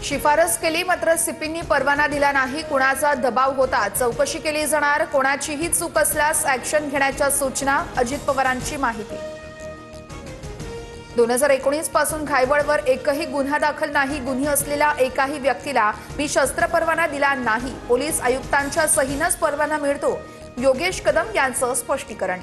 शिफारस केली मात्र सीपींनी परवाना दिला नाही। कुणाचा दबाव होता? चौकशी केली जाणार। कोणाचीही चूक असल्यास ऍक्शन घेण्याच्या सूचना। अजित पवारांची माहिती। 2019 पासून घायवळवर एकही गुन्हा दाखल नाही। गुन्हे असलेल्या एकाही व्यक्तीला मी शस्त्र परवाना दिला नाही। पोलीस आयुक्तांच्या सहीनंच परवाना मिळतो। योगेश कदम यांचं स्पष्टीकरण।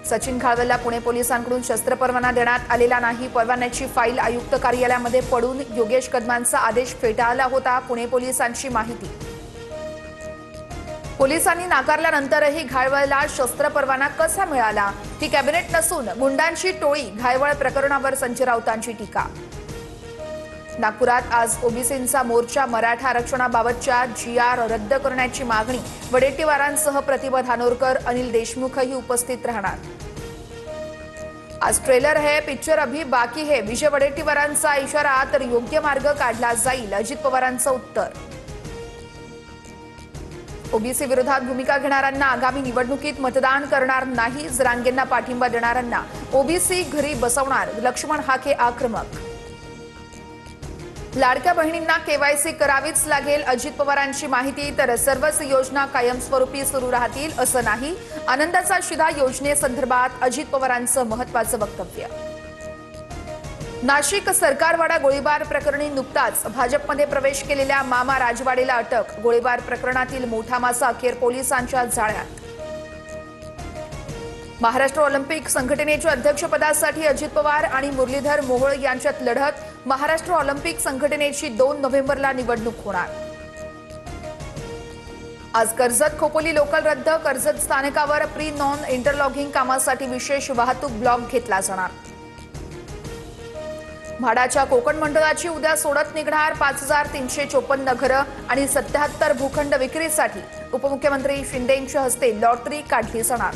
सचिन घाळवेला पुणे पोलिसांकडून शस्त्र परवाना देण्यात आलेला नाही। परवान्याची फाईल आयुक्त कार्यालयामध्ये पडून योगेश कदमांचा आदेश फेटाळला होता। पुणे पोलिसांची माहिती। पोलिसांनी नाकारल्यानंतरही घाळवेला शस्त्र परवाना कसा मिळाला? ही कॅबिनेट नसून गुंडांची टोळी। घायवळ प्रकरणावर संजय राऊतांची टीका। नागपुरात आज ओबीसींचा मोर्चा। मराठा आरक्षणाबाबतच्या GR रद्द करण्याची मागणी। वडेट्टीवारांसह प्रतिभा धानोरकर, अनिल देशमुखही उपस्थित राहणार। आज ट्रेलर है, पिक्चर अभी बाकी है। विजय वडेट्टीवारांचा इशारा, तर योग्य मार्ग काढला जाईल। अजित पवारांचं उत्तर। ओबीसी विरोधात भूमिका घेणाऱ्यांना आगामी निवडणुकीत मतदान करणार नाही। जरांगेंना पाठिंबा देणाऱ्यांना ओबीसी घरी बसवणार। लक्ष्मण हाके आक्रमक। लाडक्या बहिणींना केवायसी करावीच लागेल। अजित पवारांची माहिती। तर सर्वच योजना कायमस्वरूपी सुरू राहतील असं नाही। आनंदाचा शिधा योजनेसंदर्भात अजित पवारांचं महत्त्वाचं वक्तव्य। नाशिक सरकारवाडा गोळीबार प्रकरणी नुकताच भाजपमध्ये प्रवेश केलेल्या मामा राजवाडेला अटक। गोळीबार प्रकरणातील मोठा मासा अखेर पोलिसांच्या जाळ्यात। महाराष्ट्र ऑलिम्पिक संघटनेच्या अध्यक्षपदासाठी अजित पवार आणि मुरलीधर मोहोळ यांच्यात लढत। महाराष्ट्र ऑलिम्पिक संघटनेची 2 नोव्हेंबरला निवडणूक होणार। आज कर्जत खोपोली लोकल रद्द। कर्जत स्थानकावर प्री नॉन इंटरलॉकिंग कामासाठी विशेष वाहतूक ब्लॉक घेतला जाणार। म्हाडाच्या कोकण मंडळाची उद्या सोडत निघणार। 5354 घरं आणि 77 भूखंड विक्रीसाठी। उपमुख्यमंत्री शिंदेंच्या हस्ते लॉटरी काढली जाणार।